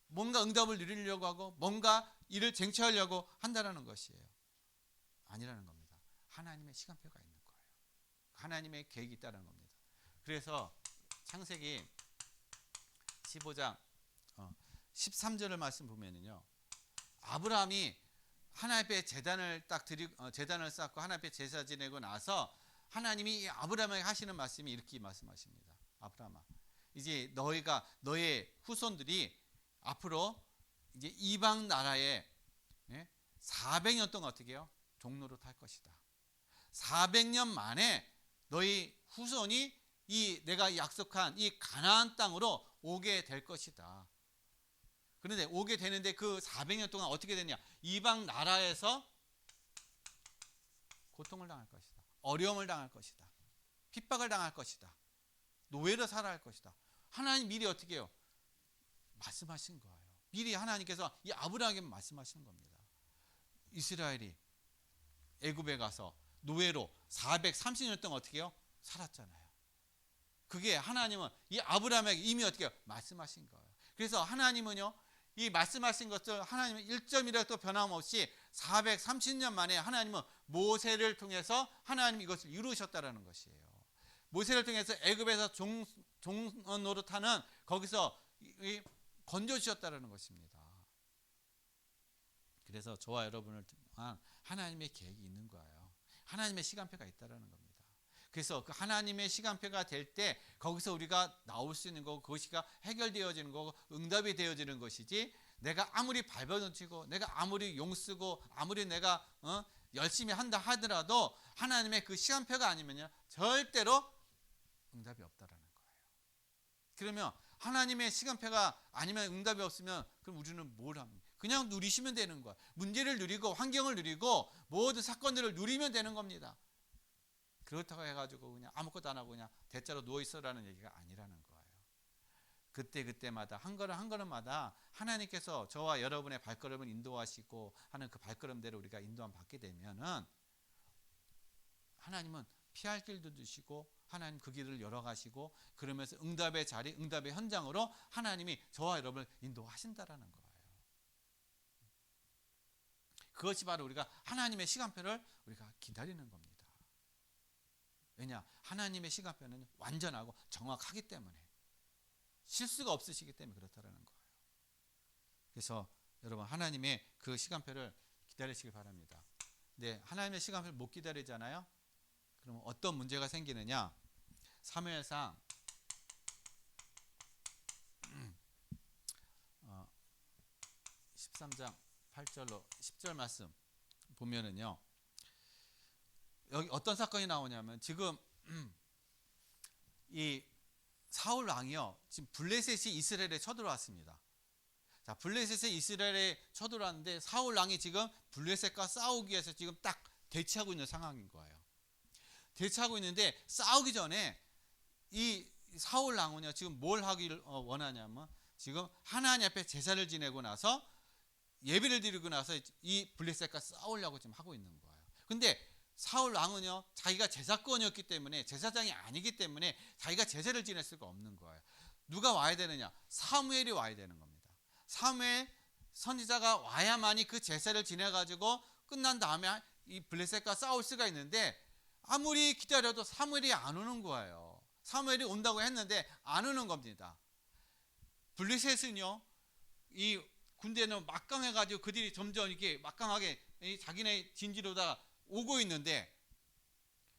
S1: 뭔가 응답을 누리려고 하고 뭔가 일을 쟁취하려고 한다는 것이에요. 아니라는 겁니다. 하나님의 시간표가 있는 거예요. 하나님의 계획이 있다는 겁니다. 그래서 창세기 15장 13절을 말씀 보면은요, 아브라함이 하나님 앞에 재단을 재단을 쌓고 하나님 앞에 제사 지내고 나서 하나님이 아브라함에게 하시는 말씀이 이렇게 말씀하십니다. 아브라함아, 이제 너의 후손들이 앞으로 이제 이방 나라에 400년 동안 어떻게 해요? 종로로 탈 것이다. 400년 만에 너희 후손이 내가 약속한 이 가나안 땅으로 오게 될 것이다. 그런데 오게 되는데 그 400년 동안 어떻게 되냐? 이방 나라에서 고통을 당할 것이다. 어려움을 당할 것이다. 핍박을 당할 것이다. 노예로 살아야 할 것이다. 하나님 미리 어떻게 해요? 말씀하신 거예요. 미리 하나님께서 이 아브라함에게 말씀하시는 겁니다. 이스라엘이 애굽에 가서 노예로 430년 동안 어떻게 해요? 살았잖아요. 그게 하나님은 이 아브라함에게 이미 어떻게 해요? 말씀하신 거예요. 그래서 하나님은요, 이 말씀하신 것을 하나님은 1점이라도 변함없이 430년 만에 하나님은 모세를 통해서 하나님이 이것을 이루셨다라는 것이에요. 모세를 통해서 애굽에서 종 노릇하는 거기서 건져주셨다라는 것입니다. 그래서 저와 여러분을 통한 하나님의 계획이 있는 거예요. 하나님의 시간표가 있다라는 겁니다. 그래서 그 하나님의 시간표가 될 때 거기서 우리가 나올 수 있는 거고, 그것이 해결되어지는 거고 응답이 되어지는 것이지, 내가 아무리 발버둥치고 내가 아무리 용쓰고 아무리 내가 열심히 한다 하더라도 하나님의 그 시간표가 아니면요, 절대로 응답이 없다라는 거예요. 그러면 하나님의 시간표가 아니면 응답이 없으면 그럼 우리는 뭘 합니까? 그냥 누리시면 되는 거야. 문제를 누리고 환경을 누리고 모든 사건들을 누리면 되는 겁니다. 그렇다고 해가지고 그냥 아무것도 안 하고 그냥 대자로 누워있어라는 얘기가 아니라는 거예요. 그때마다 한 걸음 한 걸음마다 하나님께서 저와 여러분의 발걸음을 인도하시고 하는 그 발걸음대로 우리가 인도함 받게 되면은 하나님은 피할 길도 주시고 하나님 그 길을 열어가시고, 그러면서 응답의 자리, 응답의 현장으로 하나님이 저와 여러분을 인도하신다라는 거예요. 그것이 바로 우리가 하나님의 시간표를 우리가 기다리는 겁니다. 왜냐? 하나님의 시간표는 완전하고 정확하기 때문에, 실수가 없으시기 때문에 그렇다라는 거예요. 그래서 여러분, 하나님의 그 시간표를 기다리시길 바랍니다. 근데 하나님의 시간표를 못 기다리잖아요. 그러면 어떤 문제가 생기느냐? 사무엘상 13장 8절로 10절 말씀 보면은요, 여기 어떤 사건이 나오냐면, 지금 이 사울 왕이요, 지금 블레셋이 이스라엘에 쳐들어왔습니다. 자, 블레셋이 이스라엘에 쳐들어왔는데 사울 왕이 지금 블레셋과 싸우기 위해서 지금 딱 대치하고 있는 상황인 거예요. 대치하고 있는데 싸우기 전에 이 사울 왕은요, 지금 뭘 하기를 원하냐면, 지금 하나님 앞에 제사를 지내고 나서 예배를 드리고 나서 이 블레셋과 싸우려고 지금 하고 있는 거예요. 근데 사울 왕은요, 자기가 제사권이었기 때문에, 제사장이 아니기 때문에 자기가 제사를 지낼 수가 없는 거예요. 누가 와야 되느냐? 사무엘이 와야 되는 겁니다. 사무엘 선지자가 와야만이 그 제사를 지내가지고 끝난 다음에 이 블레셋과 싸울 수가 있는데, 아무리 기다려도 사무엘이 안 오는 거예요. 사무엘이 온다고 했는데 안 오는 겁니다. 블레셋은요, 이 군대는 막강해가지고 그들이 점점 이렇게 막강하게 자기네 진지로다 오고 있는데,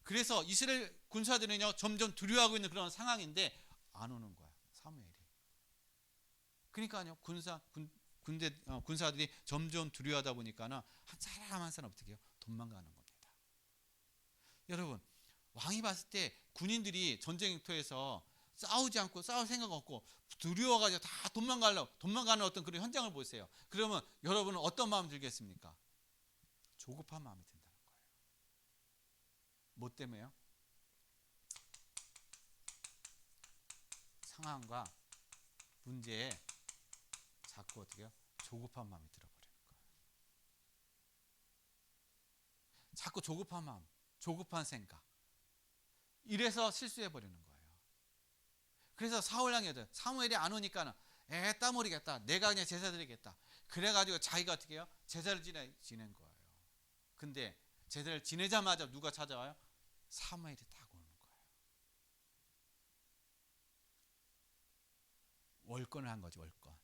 S1: 그래서 이스라엘 군사들은요 점점 두려워하고 있는 그런 상황인데 안 오는 거야, 사무엘이. 그러니까요, 군사들이 점점 두려워하다 보니까는 한 사람 한 사람 어떻게 해요? 도망가는 겁니다. 여러분, 왕이 봤을 때 군인들이 전쟁터에서 싸우지 않고 싸울 생각 없고 두려워가지고 다 도망가는 어떤 그런 현장을 보세요. 그러면 여러분은 어떤 마음 들겠습니까? 조급한 마음이 든다는 거예요. 뭐 때문에요? 상황과 문제에 자꾸 어떻게 해요? 조급한 마음이 들어버리는 거예요. 자꾸 조급한 마음, 조급한 생각, 이래서 실수해버리는 거예요. 그래서 사무엘이 안 오니까는 따모리겠다, 내가 그냥 제사 드리겠다, 그래가지고 자기가 어떻게 해요? 제사를 지낸 거예요. 근데 제대를 지내자마자 누가 찾아와요? 사무엘이 딱 오는 거예요. 월권을 한 거죠. 월권.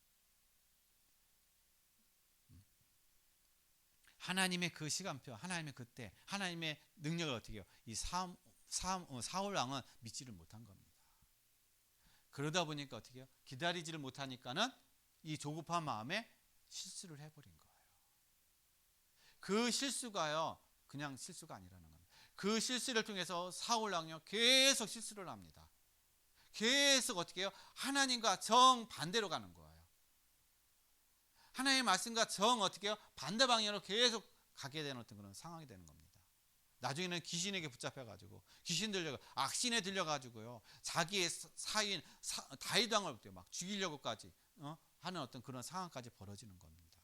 S1: 하나님의 그 시간표, 하나님의 그때, 하나님의 능력을 어떻게 해요? 이 사울 왕은 믿지를 못한 겁니다. 그러다 보니까 어떻게 해요? 기다리지를 못하니까는 이 조급한 마음에 실수를 해버린 거예요. 그 실수가요, 그냥 실수가 아니라는 겁니다. 그 실수를 통해서 사울 왕이요, 계속 실수를 합니다. 계속 어떻게 해요? 하나님과 정반대로 가는 거예요. 하나님의 말씀과 정 어떻게 해요? 반대 방향으로 계속 가게 되는 어떤 그런 상황이 되는 겁니다. 나중에는 귀신에게 붙잡혀가지고 귀신 들려 악신에 들려가지고요, 자기의 사인 다윗 왕을 막 죽이려고까지 하는 어떤 그런 상황까지 벌어지는 겁니다.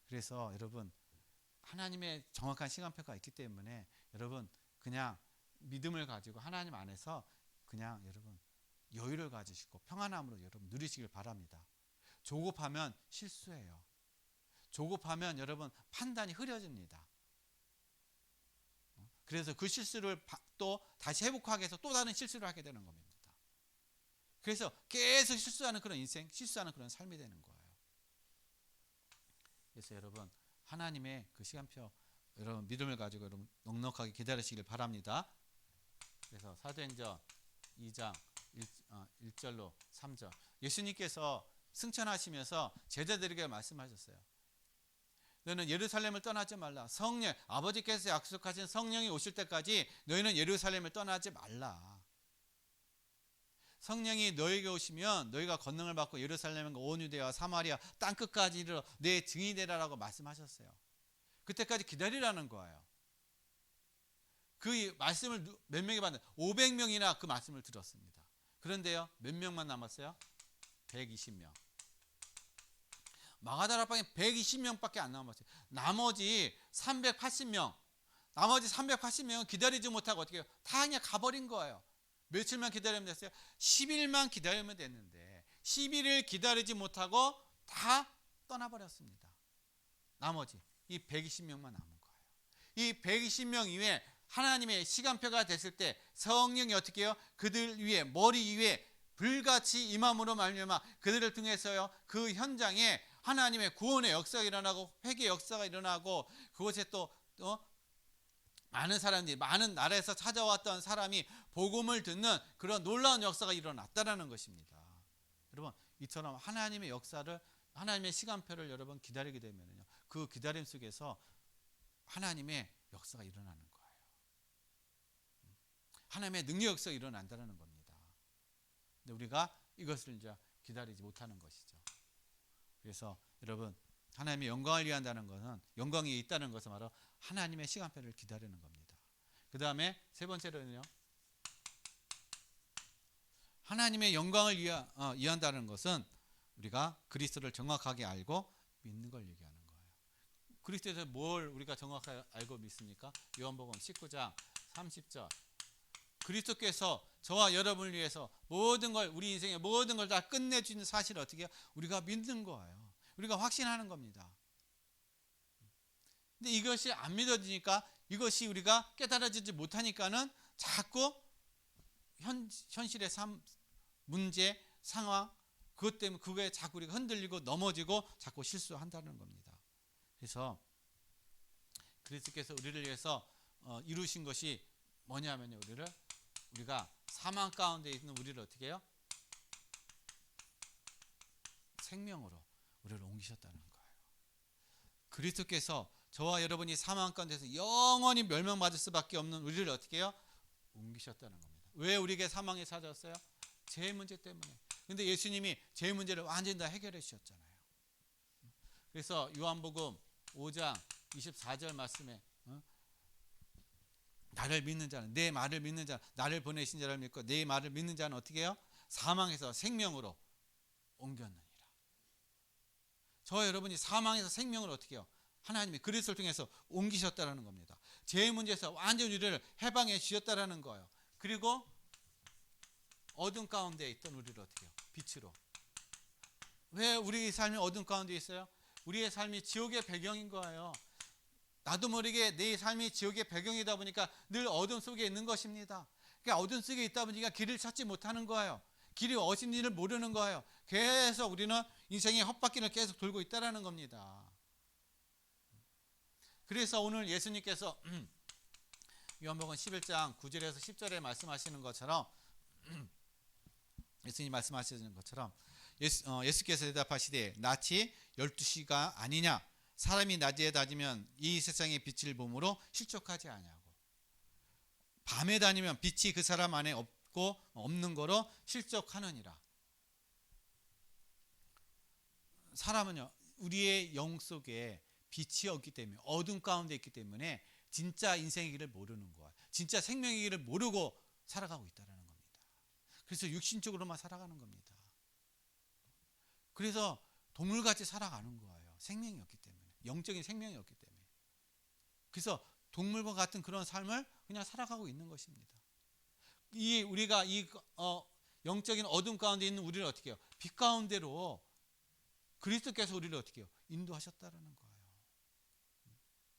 S1: 그래서 여러분, 하나님의 정확한 시간표가 있기 때문에 여러분 그냥 믿음을 가지고 하나님 안에서 그냥 여러분 여유를 가지시고 평안함으로 여러분 누리시길 바랍니다. 조급하면 실수해요. 조급하면 여러분 판단이 흐려집니다. 그래서 그 실수를 또 다시 회복하기 위해서 또 다른 실수를 하게 되는 겁니다. 그래서 계속 실수하는 그런 인생, 실수하는 그런 삶이 되는 거예요. 그래서 여러분 하나님의 그 시간표, 여러분 믿음을 가지고 여러분 넉넉하게 기다리시길 바랍니다. 그래서 사도행전 2장 1절로 3절, 예수님께서 승천하시면서 제자들에게 말씀하셨어요. 너는 예루살렘을 떠나지 말라. 성령, 아버지께서 약속하신 성령이 오실 때까지 너희는 예루살렘을 떠나지 말라. 성령이 너에게 오시면 너희가 권능을 받고 예루살렘과 온 유대와 사마리아 땅끝까지 이르러 내 증인이 되라라고 말씀하셨어요. 그때까지 기다리라는 거예요. 그 말씀을 몇 명이 받는 500명이나 그 말씀을 들었습니다. 그런데요, 몇 명만 남았어요? 120명. 마가다락방에 120명밖에 안 남았어요. 나머지 380명은 기다리지 못하고 어떻게 해요? 다 그냥 가버린 거예요. 며칠만 기다리면 됐어요? 10일만 기다리면 됐는데 11일 기다리지 못하고 다 떠나버렸습니다. 나머지 이 120명만 남은 거예요. 이 120명 이외에 하나님의 시간표가 됐을 때 성령이 어떻게 해요? 그들 위에, 머리 위에 불같이 임함으로 말미암아 그들을 통해서요, 그 현장에 하나님의 구원의 역사가 일어나고 회개의 역사가 일어나고, 그곳에 또 많은 사람들이, 많은 나라에서 찾아왔던 사람이 복음을 듣는 그런 놀라운 역사가 일어났다라는 것입니다. 여러분, 이처럼 하나님의 역사를, 하나님의 시간표를 여러분 기다리게 되면요, 그 기다림 속에서 하나님의 역사가 일어나는 거예요. 하나님의 능력 역사가 일어난다는 겁니다. 근데 우리가 이것을 이제 기다리지 못하는 것이죠. 그래서 여러분, 하나님의 영광을 위한다는 것은, 영광이 있다는 것은 바로 하나님의 시간표를 기다리는 겁니다. 그 다음에 세 번째로는요, 하나님의 영광을 위한다는 것은 우리가 그리스도를 정확하게 알고 믿는 걸 얘기하는 거예요. 그리스도에서 뭘 우리가 정확하게 알고 믿습니까? 요한복음 19장 30절, 그리스도께서 저와 여러분을 위해서 모든 걸, 우리 인생의 모든 걸 다 끝내주는 사실을 어떻게 해요? 우리가 믿는 거예요. 우리가 확신하는 겁니다. 근데 이것이 안 믿어지니까, 이것이 우리가 깨달아지지 못하니까는 자꾸 현실의 삶, 문제, 상황, 그것 때문에 그거에 자꾸 우리가 흔들리고 넘어지고 자꾸 실수한다는 겁니다. 그래서 그리스도께서 우리를 위해서 이루신 것이 뭐냐면요, 우리가 사망 가운데 있는 우리를 어떻게 해요? 생명으로 우리를 옮기셨다는 거예요. 그리스도께서 저와 여러분이 사망 가운데서 영원히 멸망받을 수밖에 없는 우리를 어떻게 해요? 옮기셨다는 겁니다. 왜 우리에게 사망이 찾아왔어요? 죄 문제 때문에. 근데 예수님이 죄 문제를 완전히 다 해결해 주셨잖아요. 그래서 요한복음 5장 24절 말씀에 나를 믿는 자는, 내 말을 믿는 자는, 나를 보내신 자를 믿고 내 말을 믿는 자는 어떻게 해요? 사망에서 생명으로 옮겼느니라. 저 여러분이 사망에서 생명을 어떻게 해요? 하나님이 그리스도를 통해서 옮기셨다는 겁니다. 죄 문제에서 완전히 우리를 해방해 주셨다는 거예요. 그리고 어둠 가운데 있던 우리를 어떻게 해요? 빛으로. 왜 우리 삶이 어둠 가운데 있어요? 우리의 삶이 지옥의 배경인 거예요. 나도 모르게 내 삶이 지옥의 배경이다 보니까 늘 어둠 속에 있는 것입니다. 그러니까 어둠 속에 있다 보니까 길을 찾지 못하는 거예요. 길이 어딘지를 모르는 거예요. 계속 우리는 인생의 헛바퀴를 계속 돌고 있다는 겁니다. 그래서 오늘 예수님께서 요한복음 11장 9절에서 10절에 말씀하시는 것처럼 예수님 말씀하시는 것처럼 예수께서 대답하시되 낯이 12시가 아니냐 사람이 낮에 다니면 이 세상의 빛을 보므로 실족하지 아니하고 밤에 다니면 빛이 그 사람 안에 없는 거로 실족하느니라. 사람은요 우리의 영 속에 빛이 없기 때문에 어둠 가운데 있기 때문에 진짜 인생의 길을 모르는 거야. 진짜 생명의 길을 모르고 살아가고 있다는 겁니다. 그래서 육신적으로만 살아가는 겁니다. 그래서 동물같이 살아가는 거예요. 생명이 없기 때문에. 영적인 생명이 없기 때문에. 그래서 동물과 같은 그런 삶을 그냥 살아가고 있는 것입니다. 우리가 영적인 어둠 가운데 있는 우리를 어떻게 해요? 빛 가운데로 그리스도께서 우리를 어떻게 해요? 인도하셨다는 거예요.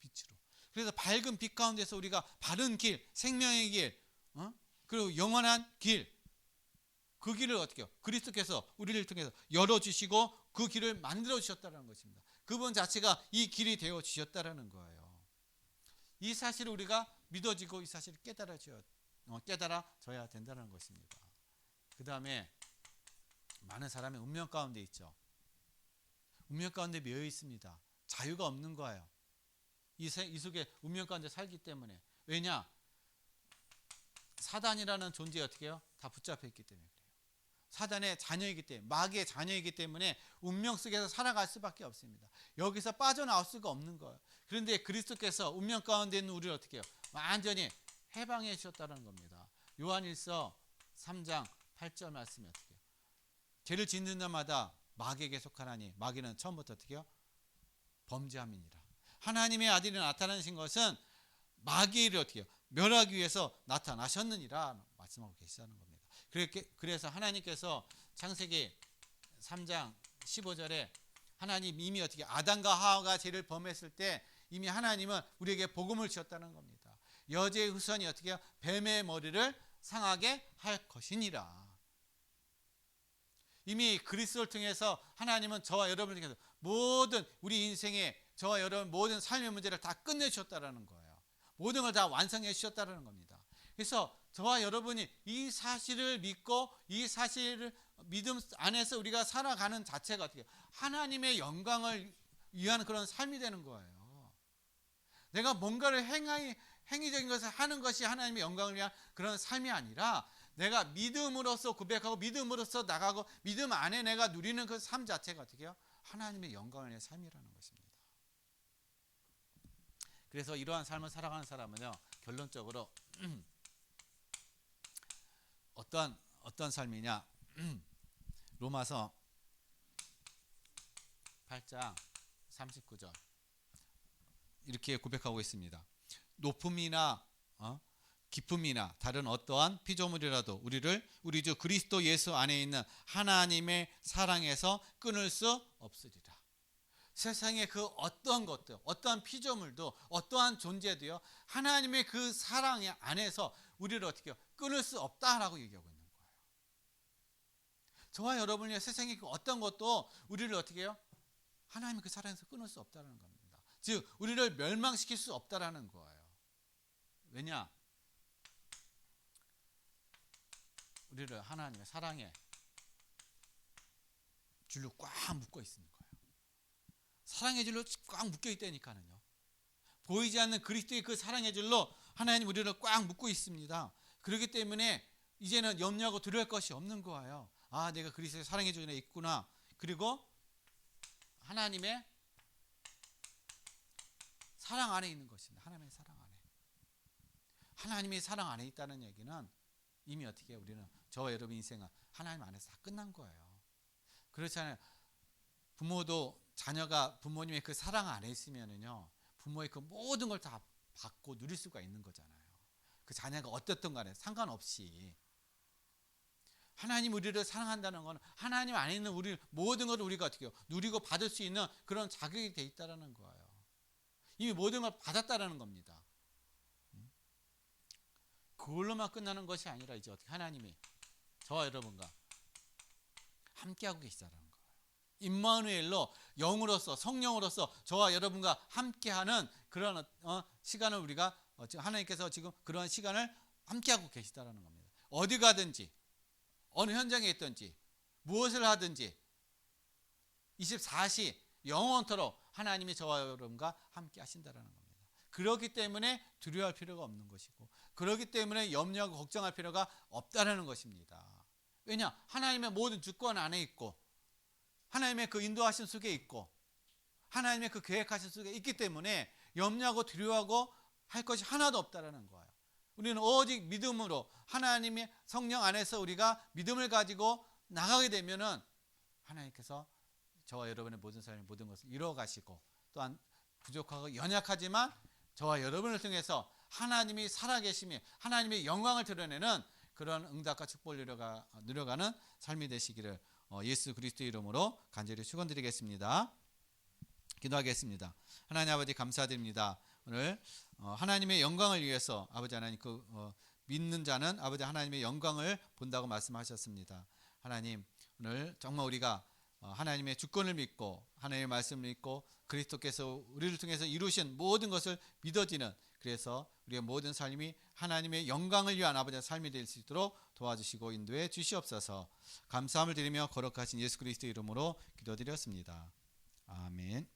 S1: 빛으로. 그래서 밝은 빛 가운데서 우리가 바른 길, 생명의 길, 그리고 영원한 길, 그 길을 어떻게 해요? 그리스도께서 우리를 통해서 열어주시고 그 길을 만들어주셨다는 것입니다. 그분 자체가 이 길이 되어주셨다는 거예요. 이 사실을 우리가 믿어지고 이 사실을 깨달아져야 된다는 것입니다. 그 다음에 많은 사람이 운명 가운데 있죠. 운명 가운데 매여 있습니다. 자유가 없는 거예요. 이 속에 운명 가운데 살기 때문에. 왜냐? 사단이라는 존재에 어떻게 해요? 다 붙잡혀 있기 때문에 그래요. 사단의 자녀이기 때문에, 마귀의 자녀이기 때문에 운명 속에서 살아갈 수밖에 없습니다. 여기서 빠져나올 수가 없는 거예요. 그런데 그리스도께서 운명 가운데 있는 우리를 어떻게 해요? 완전히 해방해 주셨다는 겁니다. 요한일서 3장 8절 말씀이 어떻게 해요? 죄를 짓는 자마다 마귀에게 속하나니 마귀는 처음부터 어떻게 해요? 범죄함이니라. 하나님의 아들이 나타나신 것은 마귀를 어떻게 해요? 멸하기 위해서 나타나셨느니라 말씀하고 계시다는 겁니다. 그래서 하나님께서 창세기 3장 15절에 하나님 이미 어떻게 아담과 하와가 죄를 범했을 때 이미 하나님은 우리에게 복음을 주셨다는 겁니다. 여자의 후손이 어떻게 해요? 뱀의 머리를 상하게 할 것이니라. 이미 그리스도를 통해서 하나님은 저와 여러분을 통해서 모든 우리 인생의 저와 여러분 모든 삶의 문제를 다 끝내주셨다는 거예요. 모든 걸 다 완성해 주셨다는 겁니다. 그래서 저와 여러분이 이 사실을 믿고 이 사실을 믿음 안에서 우리가 살아가는 자체가 어떻게 하나님의 영광을 위한 그런 삶이 되는 거예요. 내가 뭔가를 행위적인 것을 하는 것이 하나님의 영광을 위한 그런 삶이 아니라 내가 믿음으로써 고백하고 믿음으로써 나가고 믿음 안에 내가 누리는 그 삶 자체가 어떻게 해요? 하나님의 영광을 위한 삶이라는 것입니다. 그래서 이러한 삶을 살아가는 사람은요 결론적으로 어떤 삶이냐 로마서 8장 39절 이렇게 고백하고 있습니다. 높음이나 기쁨이나 다른 어떠한 피조물이라도 우리를 우리 주 그리스도 예수 안에 있는 하나님의 사랑에서 끊을 수 없으리라. 세상의 그 어떠한 것도 어떠한 피조물도 어떠한 존재도요 하나님의 그 사랑 안에서 우리를 어떻게 해요? 끊을 수 없다라고 얘기하고 있는 거예요. 저와 여러분이 세상의 그 어떤 것도 우리를 어떻게 해요? 하나님의 그 사랑에서 끊을 수 없다는 겁니다. 즉 우리를 멸망시킬 수 없다라는 거예요. 왜냐? 우리를 하나님의 사랑의 줄로 꽉 묶어 있는 거예요. 사랑의 줄로 꽉 묶여 있다니까는요. 보이지 않는 그리스도의 그 사랑의 줄로 하나님 우리를 꽉 묶고 있습니다. 그렇기 때문에 이제는 염려하고 두려울 것이 없는 거예요. 아, 내가 그리스도의 사랑의 줄에 있구나. 그리고 하나님의 사랑 안에 있는 것입니다. 하나님의 사랑 안에. 하나님의 사랑 안에 있다는 얘기는 이미 어떻게 해요? 우리는 저와 여러분 인생은 하나님 안에서 다 끝난 거예요. 그렇잖아요. 부모도 자녀가 부모님의 그 사랑 안에 있으면은요, 부모의 그 모든 걸 다 받고 누릴 수가 있는 거잖아요. 그 자녀가 어떻든 간에 상관없이 하나님 우리를 사랑한다는 건 하나님 안에 있는 우리 모든 걸 우리가 어떻게 해요? 누리고 받을 수 있는 그런 자격이 돼 있다라는 거예요. 이미 모든 걸 받았다라는 겁니다. 그걸로만 끝나는 것이 아니라 이제 어떻게 하나님이 저와 여러분과 함께하고 계시다라는 거예요. 임마누엘로 영으로서 성령으로서 저와 여러분과 함께하는 그런 시간을 우리가 하나님께서 지금 그런 시간을 함께하고 계시다라는 겁니다. 어디 가든지 어느 현장에 있든지 무엇을 하든지 24시 영원토록 하나님이 저와 여러분과 함께 하신다라는 겁니다. 그렇기 때문에 두려워할 필요가 없는 것이고, 그렇기 때문에 염려하고 걱정할 필요가 없다라는 것입니다. 왜냐? 하나님의 모든 주권 안에 있고, 하나님의 그 인도하신 속에 있고, 하나님의 그 계획하신 속에 있기 때문에 염려하고 두려워하고 할 것이 하나도 없다라는 거예요. 우리는 오직 믿음으로 하나님의 성령 안에서 우리가 믿음을 가지고 나가게 되면은 하나님께서 저와 여러분의 모든 삶의 모든 것을 이루어 가시고, 또한 부족하고 연약하지만 저와 여러분을 통해서 하나님이 살아계심이 하나님의 영광을 드러내는 그런 응답과 축복을 누려가는 삶이 되시기를 예수 그리스도의 이름으로 간절히 축원드리겠습니다. 기도하겠습니다. 하나님 아버지 감사드립니다. 오늘 하나님의 영광을 위해서 아버지 하나님 믿는 자는 아버지 하나님의 영광을 본다고 말씀하셨습니다. 하나님 오늘 정말 우리가 하나님의 주권을 믿고 하나님의 말씀을 믿고 그리스도께서 우리를 통해서 이루신 모든 것을 믿어지는, 그래서 우리의 모든 삶이 하나님의 영광을 위한 아버지의 삶이 될 수 있도록 도와주시고 인도해 주시옵소서. 감사함을 드리며 거룩하신 예수 그리스도의 이름으로 기도드렸습니다. 아멘.